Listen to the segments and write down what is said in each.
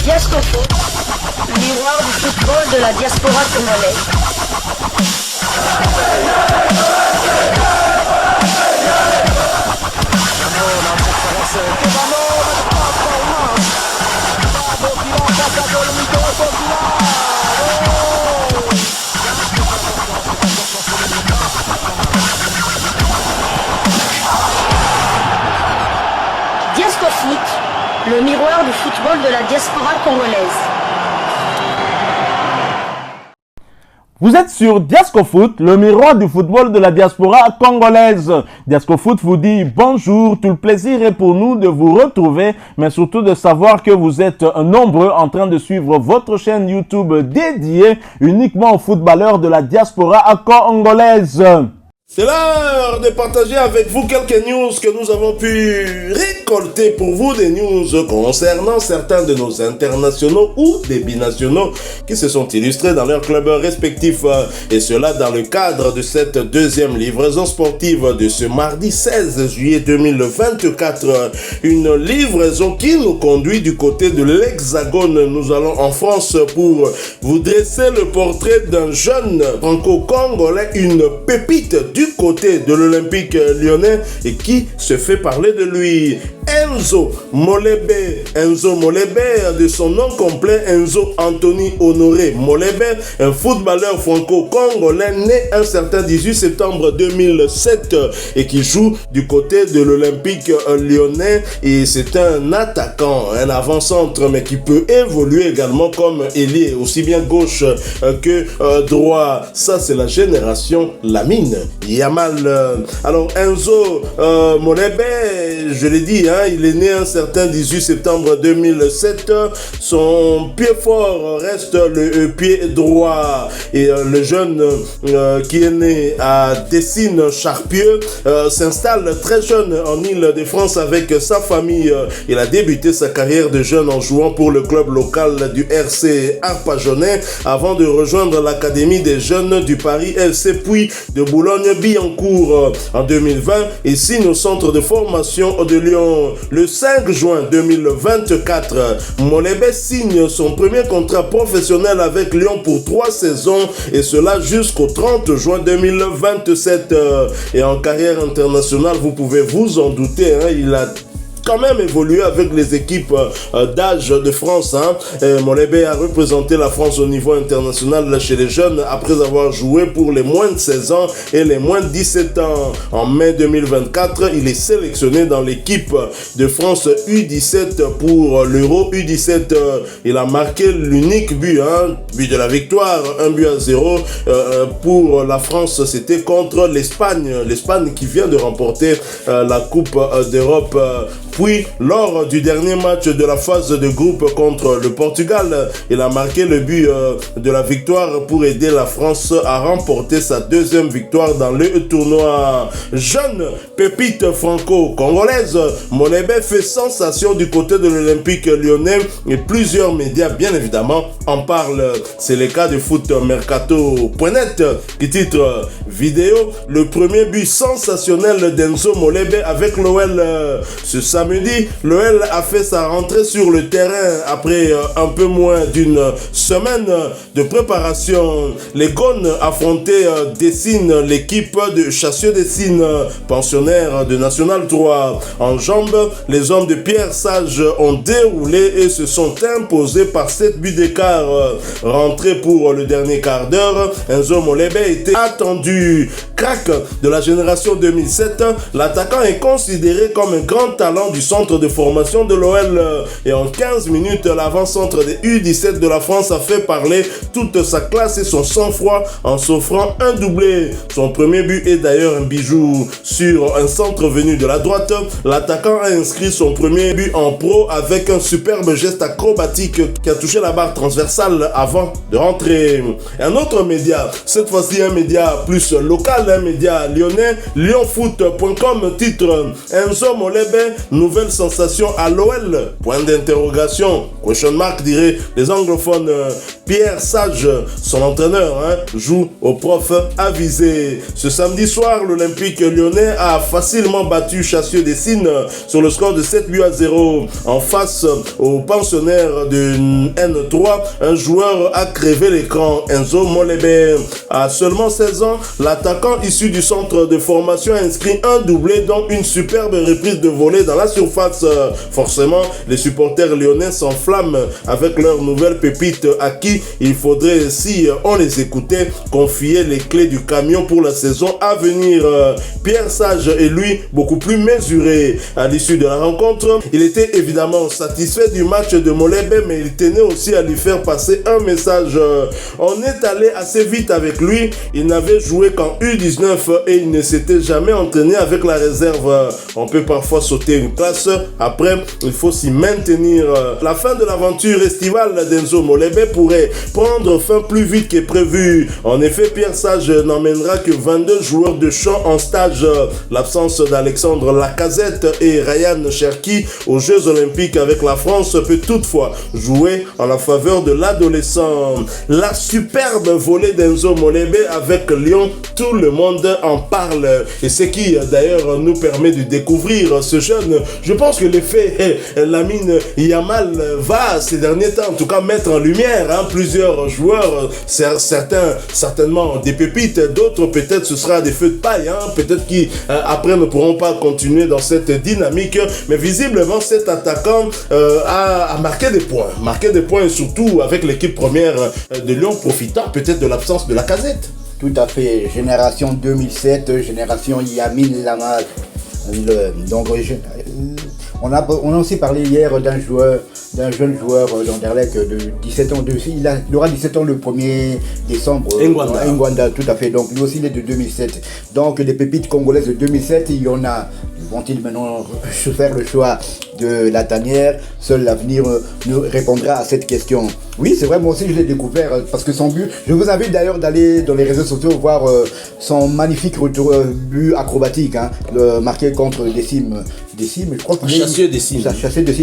Diasco Foot, miroir du football de la diaspora congolaise. Diasco Foot, le miroir du football de la diaspora congolaise. Vous êtes sur Diasco Foot, le miroir du football de la diaspora congolaise. Diasco Foot vous dit bonjour, tout le plaisir est pour nous de vous retrouver, mais surtout de savoir que vous êtes nombreux en train de suivre votre chaîne YouTube dédiée uniquement aux footballeurs de la diaspora congolaise. C'est l'heure de partager avec vous quelques news que nous avons pu récolter pour vous, des news concernant certains de nos internationaux ou des binationaux qui se sont illustrés dans leurs clubs respectifs, et cela dans le cadre de cette deuxième livraison sportive de ce mardi 16 juillet 2024. Une livraison qui nous conduit du côté de l'Hexagone. Nous allons en France pour vous dresser le portrait d'un jeune franco-congolais, une pépite du côté de l'Olympique lyonnais et qui se fait parler de lui. Enzo Molebe, de son nom complet Enzo Anthony Honoré Molebe, un footballeur franco-congolais né un certain 18 septembre 2007 et qui joue du côté de l'Olympique lyonnais, et c'est un attaquant, un avant-centre, mais qui peut évoluer également comme ailier, aussi bien gauche que droit. Ça, c'est la génération Lamine Yamal. Alors Enzo Molebe, je l'ai dit, il est né un certain 18 septembre 2007. Son pied fort reste le pied droit, et le jeune qui est né à Dessines-Charpieu s'installe très jeune en Île-de-France avec sa famille. Il a débuté sa carrière de jeune en jouant pour le club local du RC Arpajonais avant de rejoindre l'académie des jeunes du Paris FC puis de Boulogne-Billancourt en 2020 et signe au centre de formation de Lyon. Le 5 juin 2024, Molebe signe son premier contrat professionnel avec Lyon pour 3 saisons, et cela jusqu'au 30 juin 2027. Et en carrière internationale, vous pouvez vous en douter, il a quand même évolué avec les équipes d'âge de France. Molebe a représenté la France au niveau international chez les jeunes après avoir joué pour les moins de 16 ans et les moins de 17 ans. En mai 2024, il est sélectionné dans l'équipe de France U17 pour l'Euro U17. Il a marqué l'unique but de la victoire, 1-0 pour la France. C'était contre l'Espagne qui vient de remporter la Coupe d'Europe. Puis, lors du dernier match de la phase de groupe contre le Portugal, il a marqué le but de la victoire pour aider la France à remporter sa deuxième victoire dans le tournoi. Jeune pépite franco-congolaise, Molebe fait sensation du côté de l'Olympique lyonnais et plusieurs médias, bien évidemment, en parlent. C'est le cas de footmercato.net qui titre vidéo le premier but sensationnel d'Enzo Molebe avec l'OL. Ce samedi, l'OL a fait sa rentrée sur le terrain après un peu moins d'une semaine de préparation. Les Gones affrontaient Dessines, l'équipe de Chassieux-Dessines, pensionnaire de National 3. En jambes, les hommes de Pierre Sage ont déroulé et se sont imposés par 7 buts d'écart. Rentré pour le dernier quart d'heure, Enzo Molebe était attendu. Crack de la génération 2007, l'attaquant est considéré comme un grand talent du centre de formation de l'OL, et en 15 minutes, l'avant-centre des U17 de la France a fait parler toute sa classe et son sang-froid en s'offrant un doublé. Son premier but est d'ailleurs un bijou. Sur un centre venu de la droite, l'attaquant a inscrit son premier but en pro avec un superbe geste acrobatique qui a touché la barre transversale avant de rentrer. Un autre média, cette fois-ci un média plus local, un média lyonnais, lyonfoot.com titre Enzo Molebe nouvelle sensation à l'OL? Point d'interrogation. Question mark, diraient les anglophones. Pierre Sage, son entraîneur, joue au prof avisé. Ce samedi soir, l'Olympique lyonnais a facilement battu Chassieux-Dessines sur le score de 7-0. En face aux pensionnaires de N3, un joueur a crevé l'écran. Enzo Molebe. À seulement 16 ans, l'attaquant issu du centre de formation a inscrit un doublé, dont une superbe reprise de volée dans la surface. Forcément, les supporters lyonnais s'enflamment avec leur nouvelle pépite à qui il faudrait, si on les écoutait, confier les clés du camion pour la saison à venir. Pierre Sage est lui beaucoup plus mesuré. À l'issue de la rencontre, il était évidemment satisfait du match de Molebe, mais il tenait aussi à lui faire passer un message. On est allé assez vite avec lui, il n'avait joué qu'en U19 et il ne s'était jamais entraîné avec la réserve. On peut parfois sauter une classe, après il faut s'y maintenir. La fin de l'aventure estivale d'Enzo Molebe pourrait prendre fin plus vite que prévu. En effet, Pierre Sage n'emmènera que 22 joueurs de champ en stage. L'absence d'Alexandre Lacazette et Ryan Cherki aux Jeux Olympiques avec la France peut toutefois jouer en la faveur de l'adolescent. La superbe volée d'Enzo Molebe avec Lyon, tout le monde en parle. Et ce qui d'ailleurs nous permet de découvrir ce jeune. Je pense que l'effet Lamine Yamal va ces derniers temps en tout cas mettre en lumière plusieurs joueurs, certains certainement des pépites, d'autres peut-être ce sera des feux de paille, peut-être qui après ne pourront pas continuer dans cette dynamique, mais visiblement cet attaquant a marqué des points, surtout avec l'équipe première de Lyon, profitant peut-être de l'absence de Lacazette. Tout à fait, génération 2007, génération Lamine Yamal. Donc on a aussi parlé hier d'un jeune joueur d'Anderlecht de 17 ans. Il aura 17 ans le 1er décembre. Ngwanda, tout à fait. Donc lui aussi il est de 2007. Donc les pépites congolaises de 2007, il y en a. Vont-ils maintenant faire le choix de la tanière? Seul l'avenir nous répondra à cette question. Oui, c'est vrai, moi aussi je l'ai découvert parce que son but, je vous invite d'ailleurs d'aller dans les réseaux sociaux voir son magnifique but acrobatique, marqué contre Dessines, je crois qu'il est Chassieux-Dessines.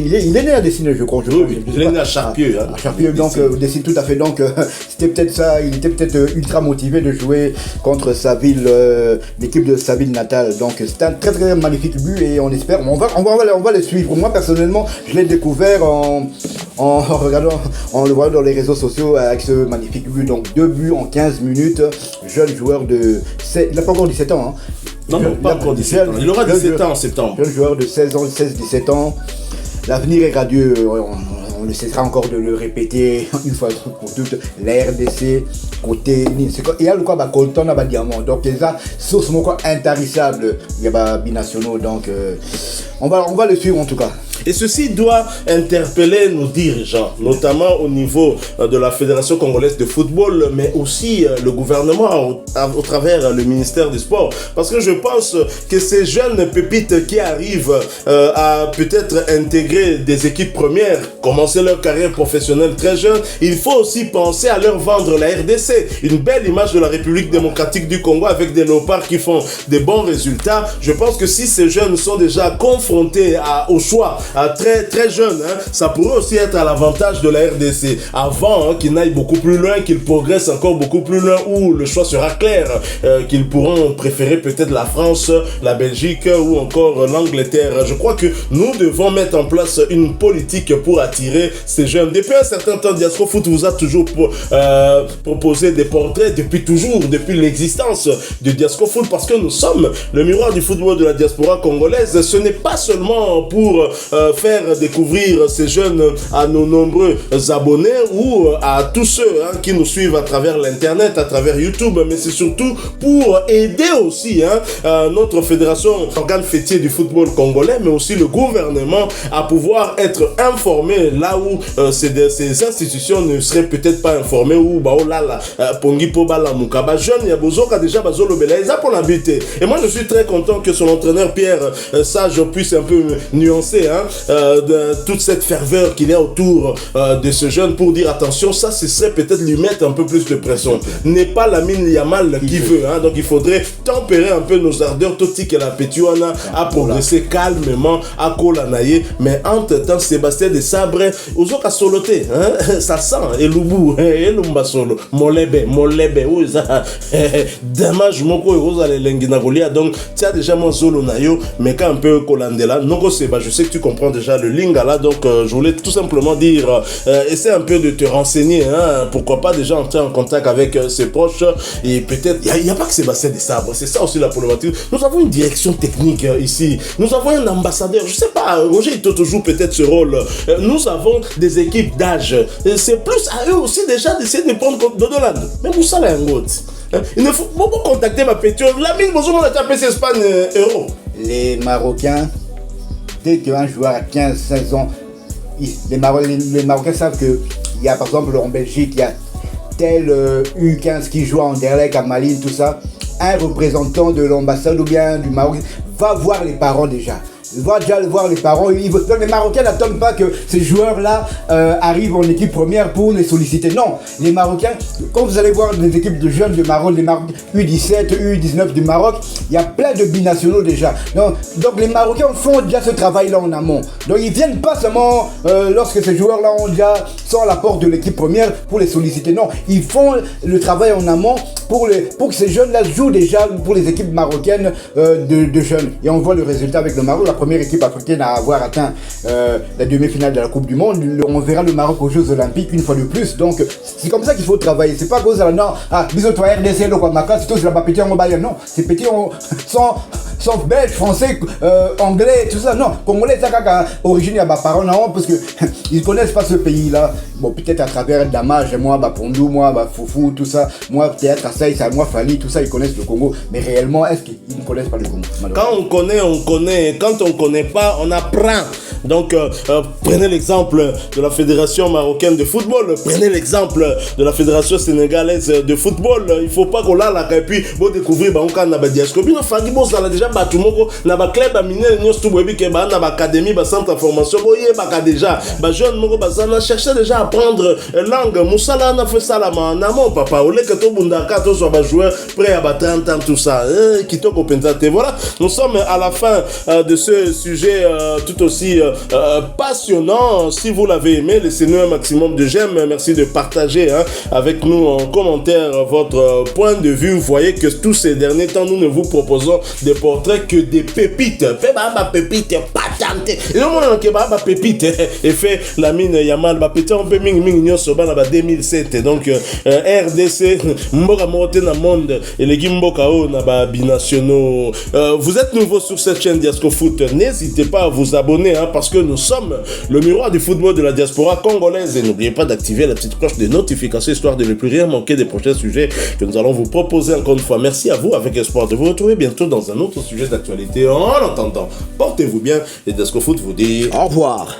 Il est né à Dessines, je crois. Il est né à Charpieu. À Charpieu, donc Dessines, tout à fait. Donc c'était peut-être ça, il était peut-être ultra motivé de jouer contre sa ville, l'équipe de sa ville natale. Donc c'est un très très magnifique but et on espère, on va le suivre. Moi personnellement, je l'ai découvert en regardant, en le voyant dans les réseaux sociaux avec ce magnifique but. Donc 2 buts en 15 minutes, jeune joueur il n'a pas encore 17 ans. Non, pas encore 17 ans. Il aura 17 ans en septembre. Jeune joueur de 16-17 ans. L'avenir est radieux. On ne cessera encore de le répéter une fois pour toutes. La RDC, côté il y a le quoi, Colton, diamant. Donc, il y a source intarissable. Il y a binationaux. Donc, on va le suivre en tout cas. Et ceci doit interpeller nos dirigeants, notamment au niveau de la Fédération congolaise de football, mais aussi le gouvernement au travers le ministère du Sport. Parce que je pense que ces jeunes pépites qui arrivent à peut-être intégrer des équipes premières, commencer leur carrière professionnelle très jeune, il faut aussi penser à leur vendre la RDC. Une belle image de la République démocratique du Congo avec des léopards qui font des bons résultats. Je pense que si ces jeunes sont déjà confrontés au choix, très très jeunes, ça pourrait aussi être à l'avantage de la RDC. Avant qu'ils n'aillent beaucoup plus loin, qu'ils progressent encore beaucoup plus loin, où le choix sera clair, qu'ils pourront préférer peut-être la France, la Belgique ou encore l'Angleterre. Je crois que nous devons mettre en place une politique pour attirer ces jeunes. Depuis un certain temps, Diaspora Foot vous a toujours proposé des portraits, depuis l'existence de Diaspora Foot, parce que nous sommes le miroir du football de la diaspora congolaise. Ce n'est pas seulement pour faire découvrir ces jeunes à nos nombreux abonnés ou à tous ceux qui nous suivent à travers l'internet, à travers YouTube, mais c'est surtout pour aider aussi notre fédération, organe fêtier du football congolais, mais aussi le gouvernement à pouvoir être informé là où ces institutions ne seraient peut-être pas informées, ou pongi po bala mukaba jeune ya bozoka déjà bazolo belaisa pour l'habiter. Et moi je suis très content que son entraîneur Pierre Sage puisse un peu nuancer de toute cette ferveur qu'il y a autour de ce jeune pour dire attention, ça ce serait peut-être lui mettre un peu plus de pression. N'est pas Lamine Yamal qui veut, hein, donc il faudrait tempérer un peu nos ardeurs, tout que la Pétuana a progressé calmement à Kolanaye, mais entre-temps Sébastien de Sabre Ozoka Soloté, hein, ça sent Elubu, Elumba Solo, Molebe, oui ça, dommage moko Rosa Lengina Golia, donc tu as déjà mon solo nayo, mais quand un peu Kolandela, Noko Seba, je sais que tu comprends déjà le lingala, donc je voulais tout simplement dire, essaie un peu de te renseigner, hein, pourquoi pas déjà entrer en contact avec ses proches, et peut-être, il n'y a pas que Sébastien de Sabre, c'est ça aussi la problématique. Nous avons une direction technique ici, nous avons un ambassadeur, je sais pas, Roger Itoto joue peut-être ce rôle, nous avons des équipes d'âge, c'est plus à eux aussi déjà d'essayer de prendre compte de Dodoland, mais vous savez un autre. Il ne faut pas contacter ma pétio. La mine, bonjour, on a tapé ces Espagne euros. Les Marocains, dès qu'un joueur a 15-16 ans, les Marocains savent qu'il y a par exemple en Belgique, il y a tel U15 qui joue en Anderlecht, à Malines, tout ça. Un représentant de l'ambassade ou bien du Maroc va voir les parents déjà. Il va déjà voir les parents. Donc les Marocains n'attendent pas que ces joueurs-là arrivent en équipe première pour les solliciter. Non, les Marocains, quand vous allez voir les équipes de jeunes du Maroc, les U17, U19 du Maroc, il y a plein de binationaux déjà. Donc les Marocains font déjà ce travail-là en amont. Donc ils viennent pas seulement lorsque ces joueurs-là sont à la porte de l'équipe première pour les solliciter. Non, ils font le travail en amont pour que ces jeunes-là jouent déjà pour les équipes marocaines de jeunes. Et on voit le résultat avec le Maroc. La première équipe africaine à avoir atteint la demi-finale de la Coupe du Monde. On verra le Maroc aux Jeux Olympiques une fois de plus. Donc c'est comme ça qu'il faut travailler. C'est pas à cause de la non, bisous toi RDC, le Kwamaka, c'est tout la petit en Bayern. Non, ces petits sont belges, français, anglais, tout ça. Non, congolais, ça a origine à ma parole, non, parce que ils connaissent pas ce pays-là. Bon, peut-être à travers Damage, moi, Pondou, moi, Foufou, tout ça. Moi, peut-être à ça, moi, Fali, tout ça, ils connaissent le Congo. Mais réellement, est-ce qu'ils ne connaissent pas le Congo? Quand on connaît, on connaît. Quand on connaît pas, on apprend. Donc, prenez l'exemple de la Fédération marocaine de football. Prenez l'exemple de la Fédération sénégalaise de football. Il faut pas qu'on l'a là, et puis, vous découvrez, on a na diascope. Non, Fagi, bon, ça a déjà battu, na ba club, ba miné, nous, tout, webi, keba, na ba académie, ba centre de formation, boye, ba déjà, ba jeune, moko, ba zana, cherchait déjà à apprendre langue. Moussala, on a fait ça là, en amont, papa. Au lieu que tout bundaka, tout soit joueur, prêt à 30 ans, tout ça. Quitte au Pentate. Voilà, nous sommes à la fin de ce sujet tout aussi passionnant. Si vous l'avez aimé, laissez-nous un maximum de j'aime. Merci de partager avec nous en commentaire votre point de vue. Vous voyez que tous ces derniers temps, nous ne vous proposons des portraits que des pépites. Fait ma pépite, patente. Et le monde qui ma pépite et fait la mine Yamal, ma pété un peu ming soba na 2007. Donc RDC, mboka mote na monde et les gimboka o na ba binationaux. Vous êtes nouveau sur cette chaîne Diasco Foot, n'hésitez pas à vous abonner parce que nous sommes le miroir du football de la diaspora congolaise et n'oubliez pas d'activer la petite cloche de notification histoire de ne plus rien manquer des prochains sujets que nous allons vous proposer encore une fois. Merci à vous avec espoir de vous retrouver bientôt dans un autre sujet d'actualité. En attendant, portez-vous bien et Diasco Foot vous dit au revoir.